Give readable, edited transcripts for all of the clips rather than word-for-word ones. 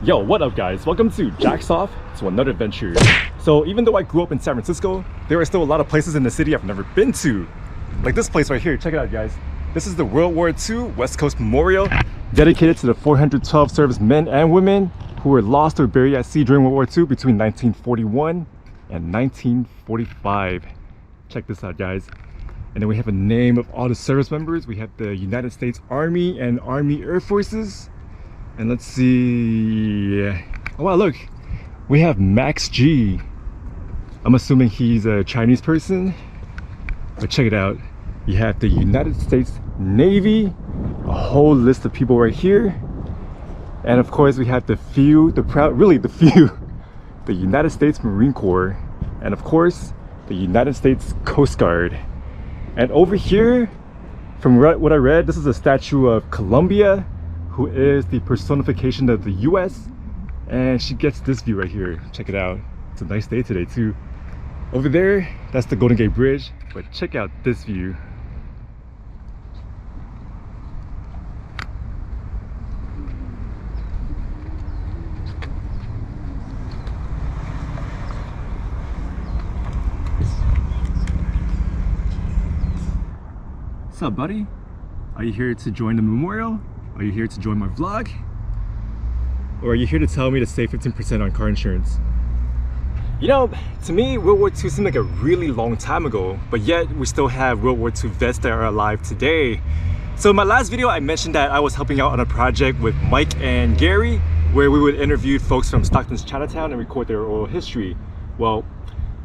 Yo, what up guys? Welcome to Jack's Off to another adventure. So even though I grew up in San Francisco, there are still a lot of places in the city I've never been to. Like this place right here, check it out guys. This is the World War II West Coast Memorial, dedicated to the 412 service men and women who were lost or buried at sea during World War II between 1941 and 1945. Check this out guys. And then we have a name of all the service members. We have the United States Army and Army Air Forces. And let's see, oh wow, look, we have Max G. I'm assuming he's a Chinese person, but check it out. You have the United States Navy, a whole list of people right here. And of course we have the few, the proud, really the few, the United States Marine Corps, and of course the United States Coast Guard. And over here, from what I read, this is a statue of Columbia, who is the personification of the US, and she gets this view right here. Check it out. It's a nice day today too. Over there, that's the Golden Gate Bridge, but check out this view. What's up, buddy? Are you here to join the memorial? Are you here to join my vlog? Or are you here to tell me to save 15% on car insurance? You know, to me, World War II seemed like a really long time ago, but yet we still have World War II vets that are alive today. So in my last video, I mentioned that I was helping out on a project with Mike and Gary, where we would interview folks from Stockton Chinatown and record their oral history. Well,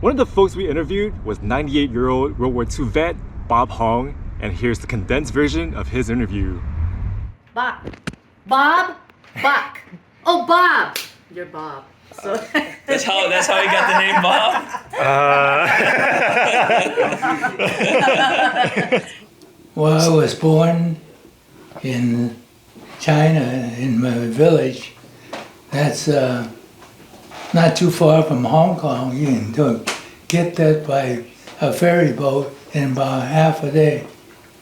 one of the folks we interviewed was 98-year-old World War II vet, Bob Hong, and here's the condensed version of his interview. Bob. Buck. Oh, Bob. You're Bob. So that's how he got the name Bob. Well, I was born in China, in my village. That's not too far from Hong Kong. You can get that by a ferry boat in about half a day.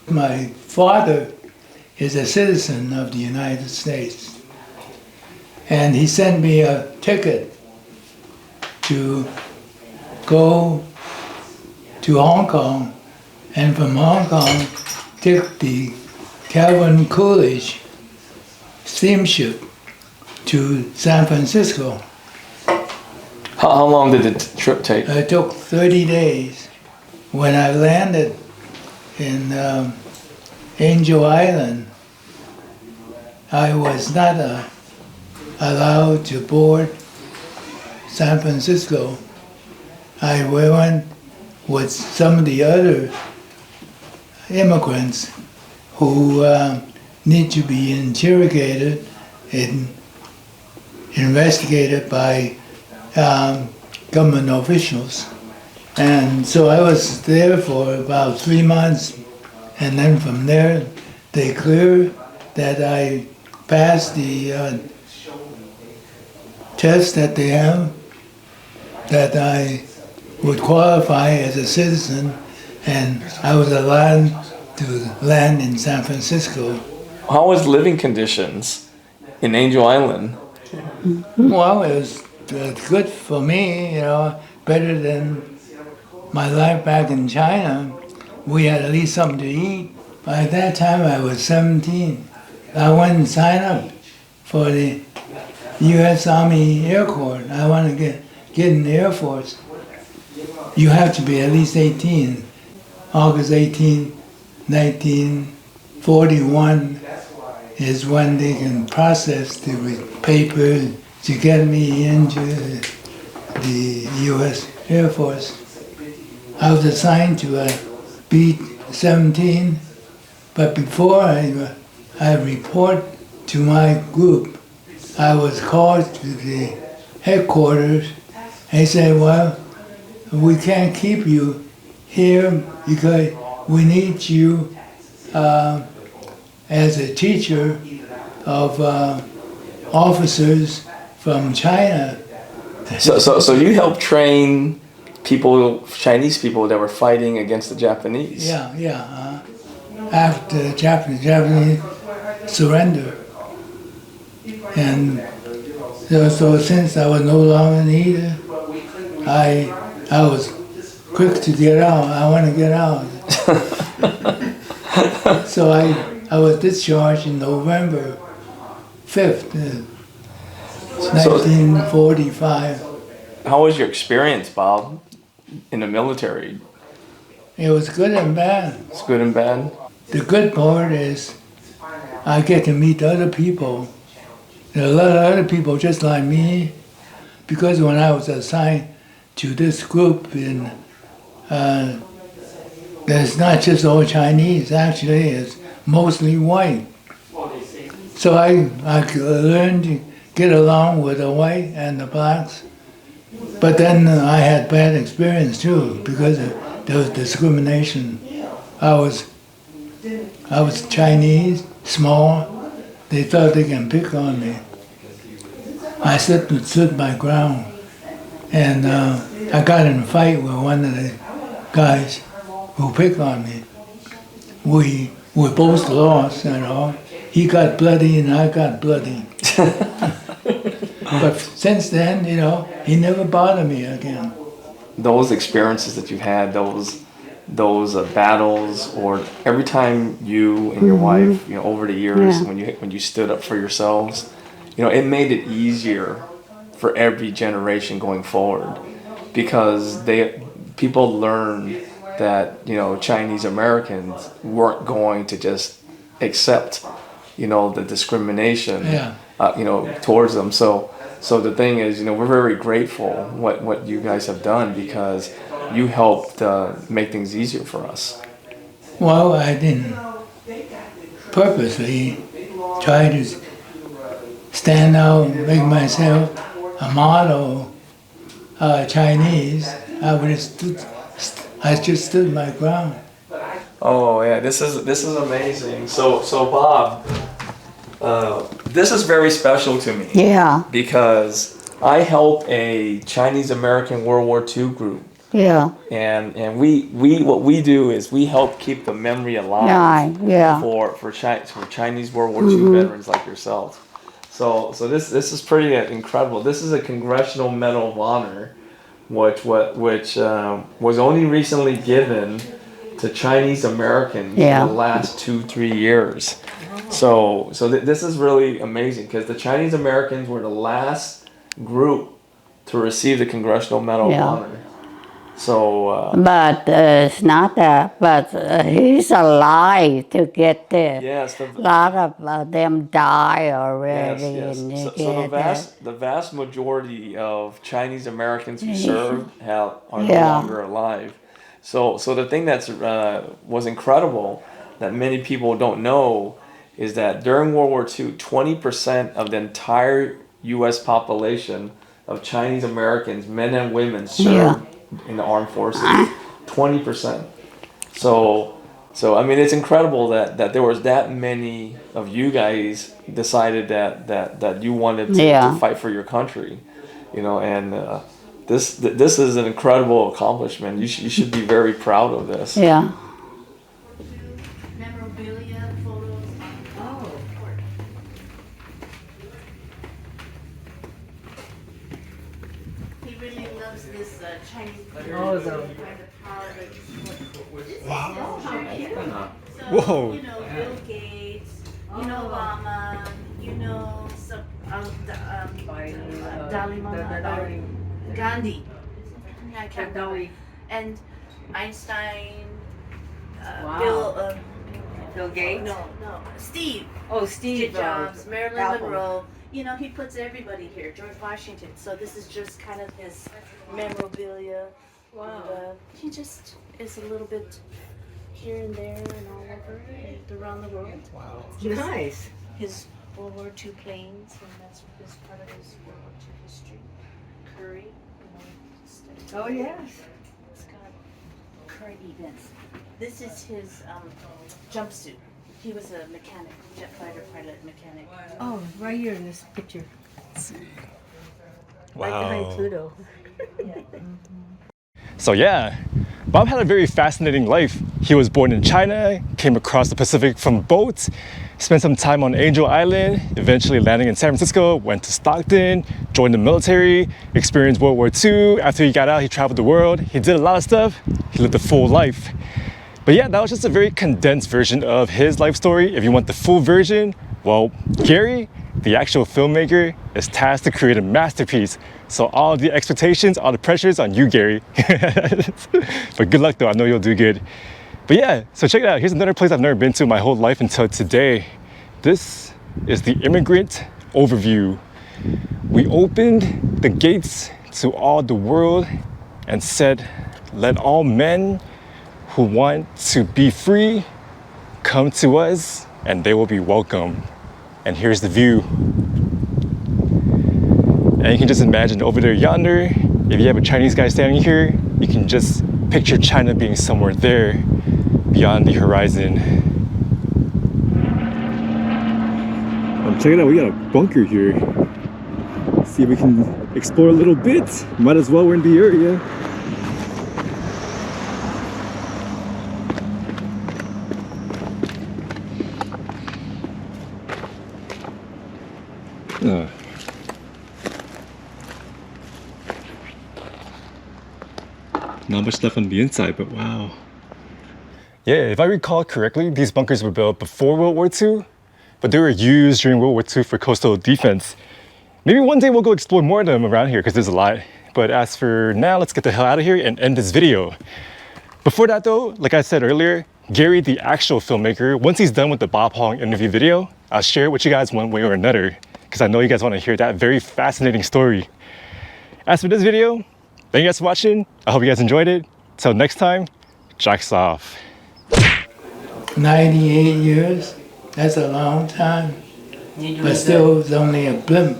My father is a citizen of the United States, and he sent me a ticket to go to Hong Kong, and from Hong Kong take the Calvin Coolidge steamship to San Francisco. How long did the trip take? It took 30 days. When I landed in Angel Island, I was not allowed to board San Francisco. I went with some of the other immigrants who need to be interrogated and investigated by government officials. And so I was there for about 3 months, and then from there they cleared that I passed the test that they have, that I would qualify as a citizen, and I was allowed to land in San Francisco. How was living conditions in Angel Island? Well, it was good for me, you know, better than my life back in China. We had at least something to eat. By that time I was 17. I went and signed up for the U.S. Army Air Corps. I wanted to get in the Air Force. You have to be at least 18. August 18, 1941 is when they can process the paper to get me into the U.S. Air Force. I was assigned to B-17, but before I report to my group, I was called to the headquarters. They said, well, we can't keep you here because we need you as a teacher of officers from China. So you helped train Chinese people that were fighting against the Japanese? Yeah. After the Japanese surrender. And so since I was no longer needed, I was quick to get out. I want to get out. So I was discharged in November 5th, 1945. How was your experience, Bob, in the military? It was good and bad. It's good and bad? The good part is I get to meet other people. There are a lot of other people just like me, because when I was assigned to this group in there's not just all Chinese, actually it's mostly white. So I learned to get along with the white and the blacks. But then I had bad experience too, because there was discrimination. I was Chinese, small. They thought they can pick on me. I stood my ground, and I got in a fight with one of the guys who picked on me. We both lost, you know. He got bloody and I got bloody. But since then, you know, he never bothered me again. Those experiences that you've had, those battles, or every time you and your wife, you know, over the years, when you stood up for yourselves, you know, it made it easier for every generation going forward, because people learned that, you know, Chinese Americans weren't going to just accept, you know, the discrimination, you know, towards them. So the thing is, you know, we're very grateful what you guys have done, because you helped make things easier for us. Well, I didn't purposely try to stand out and make myself a model Chinese. I just stood my ground. Oh yeah, this is amazing. So Bob, this is very special to me. Yeah. Because I help a Chinese American World War II group. Yeah. And we what we do is we help keep the memory alive for Chinese World War II veterans like yourself. So this is pretty incredible. This is a Congressional Medal of Honor, which was only recently given to Chinese Americans in the last 2-3 years. So this is really amazing, because the Chinese Americans were the last group to receive the Congressional Medal of Honor. So, but it's not that. But he's alive to get there. Yes, a lot of them die already. Yes. And the vast majority of Chinese Americans who served are no longer alive. So the thing that's was incredible that many people don't know is that during World War II, 20% of the entire U.S. population of Chinese Americans, men and women, served in the armed forces. 20%. So I mean, it's incredible that there was that many of you guys decided that you wanted to fight for your country, you know, and this is an incredible accomplishment. You should be very proud of this. Yeah. Memorabilia, photos. Oh. He really loves this Chinese. Wow. Whoa. You know, Bill Gates, you know, Obama, you know, some, Dalai Lama, Gandhi, I can't remember. And Einstein, Bill Gates? No, Steve. Oh, Steve Jobs, Marilyn Apple. Monroe. You know, he puts everybody here. George Washington. So this is just kind of his memorabilia. Wow. And, he just is a little bit here and there and all over and around the world. Wow. Just Nice. his World War II planes, and that's his part of his World War II history. Curry, you know, just, Oh, yes. it's got current events. This is his jumpsuit. He was a mechanic, jet fighter pilot mechanic. Oh, right here in this picture. Let's see. Right behind Pluto. So yeah, Bob had a very fascinating life. He was born in China, came across the Pacific from boat, spent some time on Angel Island, eventually landing in San Francisco, went to Stockton, joined the military, experienced World War II. After he got out, he traveled the world. He did a lot of stuff. He lived a full life. But yeah, that was just a very condensed version of his life story. If you want the full version, well, Gary, the actual filmmaker, is tasked to create a masterpiece. So all the expectations, all the pressures on you, Gary. But good luck though, I know you'll do good. But yeah, so check it out. Here's another place I've never been to my whole life until today. This is the immigrant overview. We opened the gates to all the world and said, let all men who want to be free come to us and they will be welcome. And here's the view. And you can just imagine over there yonder, if you have a Chinese guy standing here, you can just picture China being somewhere there beyond the horizon. Check it out, we got a bunker here. See if we can explore a little bit. Might as well, we're in the area. Not much stuff on the inside, but wow. Yeah, if I recall correctly, these bunkers were built before World War II, but they were used during World War II for coastal defense. Maybe one day we'll go explore more of them around here because there's a lot. But as for now, let's get the hell out of here and end this video. Before that though, like I said earlier, Gary, the actual filmmaker, once he's done with the Bob Hong interview video, I'll share it with you guys one way or another because I know you guys want to hear that very fascinating story. As for this video, thank you guys for watching. I hope you guys enjoyed it. Till next time, Jack's off. 98 years, that's a long time. But still, it was only a blimp